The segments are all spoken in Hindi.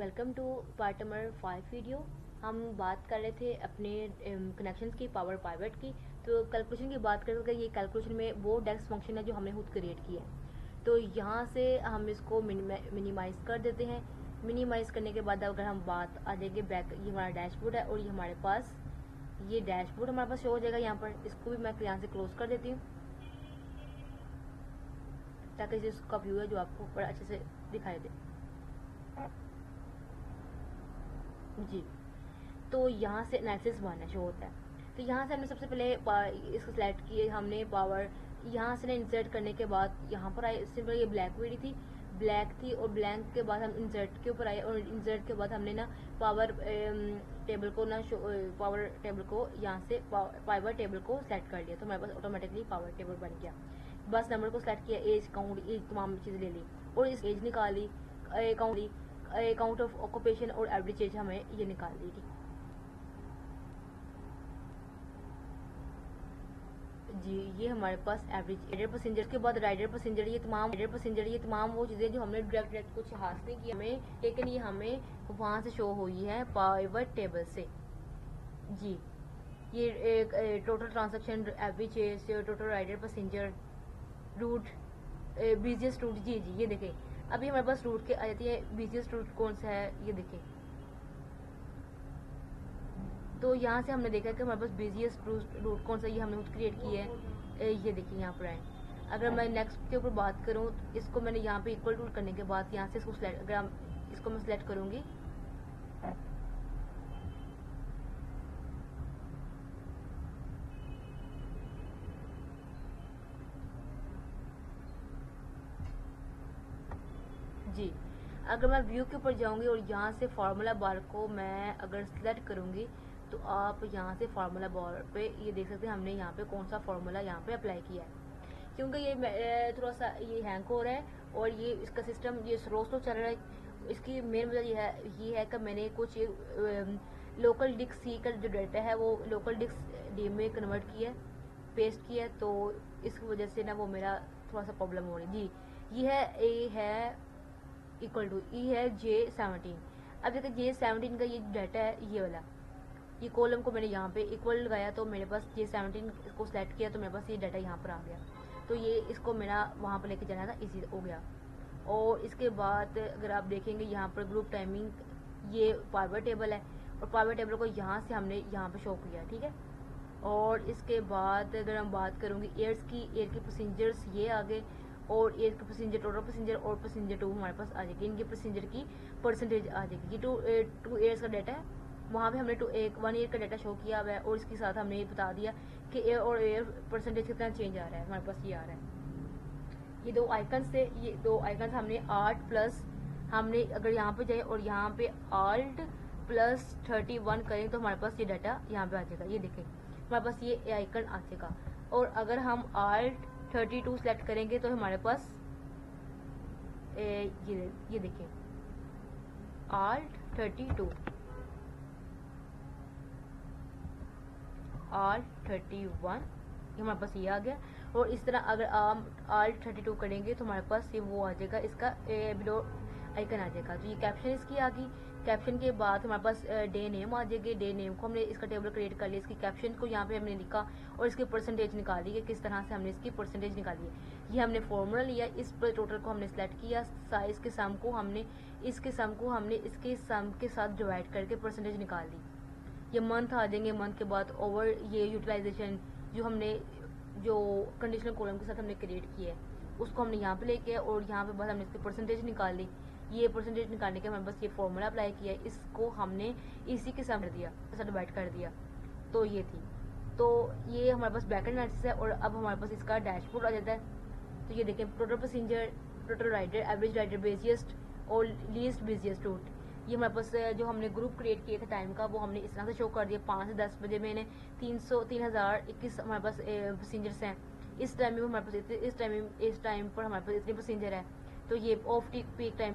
Welcome to part number 5 video. हम बात कर रहे थे अपने कनेक्शंस की, पावर पाइवट की। तो कैलकुलेशन की बात करें तो ये कैलकुलेशन में वो डेस्क फंक्शन है जो हमने खुद क्रिएट किया है। तो यहाँ से हम इसको मिनिमाइज़ कर देते हैं। मिनिमाइज़ करने के बाद अगर हम बात आ जाएंगे बैक, ये हमारा डैशबोर्ड है और ये हमारे पास ये डैशबोर्ड हमारे पास शो हो जाएगा। यहाँ पर इसको भी मैं यहाँ से क्लोज कर देती हूँ ताकि इसका व्यू है जो आपको बड़ा अच्छे से दिखाई दे। जी, तो यहाँ से एनालिसिस बनना शो होता है। तो यहाँ से हमने सबसे पहले इसको सिलेक्ट किए हमने पावर। यहाँ से इंसर्ट करने के बाद यहाँ पर आए, सिंपल ये ब्लैक थी और ब्लैंक के बाद हम इंसर्ट के ऊपर आए और इंसर्ट के बाद हमने ना पावर टेबल को ना पावर टेबल को यहाँ से पावर टेबल को सेलेक्ट कर लिया। तो हमारे पास ऑटोमेटिकली पावर टेबल बन गया। बस नंबर को सेलेक्ट किया, एज काउंट, एज तमाम चीज़ें ले ली और इस एज निकाली, अकाउंट ऑफ ऑक्यूपेशन और एवरेज एज हमें ये निकाल दी थी। जी, ये हमारे पास एवरेज राइडर पैसेंजर के बाद राइडर पैसेंजर ये तमाम वो चीज़ें जो हमने डायरेक्ट कुछ हासिल नहीं किया हमें, लेकिन ये हमें वहाँ से शो हुई है पाइवट टेबल से। जी, ये एक total transaction, average age, total rider passenger, route, busiest route. जी जी, ये देखें अभी हमारे पास रूट के आ जाती है। बिजिएस्ट रूट कौन सा है ये देखें। तो यहाँ से हमने देखा कि हमारे पास बिजिएस्ट रूट कौन सा, ये हमने खुद क्रिएट किया है। ये देखिए यहाँ पर आए। अगर मैं नेक्स्ट के ऊपर बात करूँ तो इसको मैंने यहाँ पे इक्वल टू करने के बाद यहाँ से इसको सिलेक्ट, अगर हम इसको मैं सिलेक्ट करूँगी जी, अगर मैं व्यू के ऊपर जाऊँगी और यहाँ से फार्मूला बार को मैं अगर सिलेक्ट करूँगी तो आप यहाँ से फार्मूला बार पे ये देख सकते हैं हमने यहाँ पे कौन सा फार्मूला यहाँ पे अप्लाई किया है। क्योंकि ये थोड़ा सा ये हैंग हो रहा है और ये इसका सिस्टम ये स्लो चल रहा है। इसकी मेन वजह ये है कि मैंने कुछ लोकल डिस्क सी का जो डाटा है वो लोकल डिस्क डी में कन्वर्ट किया है, पेस्ट किया है। तो इसकी वजह से ना वो मेरा थोड़ा सा प्रॉब्लम हो रही है। जी, ये है ए है इक्वल टू ई है J17। अब देखिए J17 का ये डाटा है, ये वाला ये कॉलम को मैंने यहाँ पे इक्वल लगाया तो मेरे पास J17 को सिलेक्ट किया तो मेरे पास ये डाटा यहाँ पर आ गया। तो ये इसको मेरा वहाँ पर लेके जाना था, इजी हो गया। और इसके बाद अगर आप देखेंगे यहाँ पर ग्रुप टाइमिंग, ये पावर टेबल है और पावर टेबल को यहाँ से हमने यहाँ पे शो किया, ठीक है। और इसके बाद अगर हम बात करूँगी एयर्स की, एयर के पैसेंजर्स ये आगे और एयर के पैसेंजर, टोटल पैसेंजर और पैसेंजर 2 हमारे पास आ जाएगी। इनके पैसेंजर की परसेंटेज आ जाएगी। ये टू एयर्स का डाटा है, वहाँ पे हमने 1 ईयर का डाटा शो किया हुआ है और इसके साथ हमने ये बता दिया कि एयर और एयर परसेंटेज कितना चेंज आ रहा है। हमारे पास ये आ रहा है, ये 2 आइकन्स थे। ये 2 आइकन्स हमने आल्ट प्लस, हमने अगर यहाँ पे जाए और यहाँ पे आल्ट प्लस 31 करें तो हमारे पास ये डाटा यहाँ पे आ जाएगा। ये देखें हमारे पास ये आइकन आ जाएगा। और अगर हम आल्ट 32 सेलेक्ट करेंगे तो हमारे पास ये देखें आल्ट 32, आल्ट 31, ये हमारे पास ये आ गया। और इस तरह अगर हम आल्ट 32 करेंगे तो हमारे पास ये वो आ जाएगा, इसका बिलो आइकन आ जाएगा। तो ये कैप्शन इसकी आ गई। कैप्शन के बाद हमारे पास डे नेम आ जाएगी। डे नेम को हमने इसका टेबल क्रिएट कर लिया, इसकी कैप्शन को यहाँ पे हमने लिखा और इसकी परसेंटेज निकाली है, किस तरह से हमने इसकी परसेंटेज निकाली है। ये हमने फॉर्मूला लिया, इस पर टोटल को हमने सेलेक्ट किया, साइज के सम को हमने इसके सम के साथ डिवाइड करके परसेंटेज निकाल दी। ये मंथ आ जाएंगे, मंथ के बाद ओवर ये यूटिलाइजेशन जो हमने जो कंडीशनल कॉलम के साथ हमने क्रिएट किया है उसको हमने यहाँ पे लेके और यहाँ पे बस हमने इसकी परसेंटेज निकाल ली। ये परसेंटेज निकालने के हमें बस ये फॉर्मूला अप्लाई किया, इसको हमने इसी के साथ दिया, ऐसा डिवाइड कर दिया। तो ये थी, तो ये हमारे पास बैकएंड एनालिसिस है। और अब हमारे पास इसका डैशबोर्ड आ जाता है। तो ये देखें total passenger, total rider, average rider, busiest और लीस्ट बिजिएस्ट रूट। ये हमारे पास जो हमने ग्रुप क्रिएट किए थे टाइम का वो हमने इस तरह से शो कर दिया। 5 से 10 बजे में 3021 हमारे पास पैसेंजर्स हैं। इस टाइम में हमारे पास इस टाइम पर हमारे पास इतने पैसेंजर है। तो ये ऑफ पीक टाइम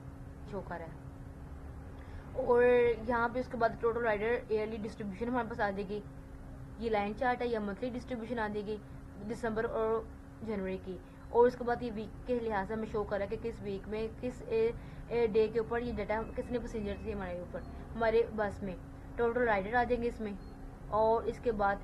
शो कर रहा है। और यहाँ पे उसके बाद टोटल राइडर ईयरली डिस्ट्रीब्यूशन हमारे पास आ जाएगी। ये लाइन चार्ट है, या मंथली डिस्ट्रीब्यूशन आ जाएगी दिसंबर और जनवरी की। और उसके बाद ये वीक के लिहाज से हमें शो कर रहा है कि किस वीक में किस डे के ऊपर ये डाटा कितने पैसेंजर थे हमारे ऊपर, हमारे बस में टोटल राइडर आ जाएंगे इसमें। और इसके बाद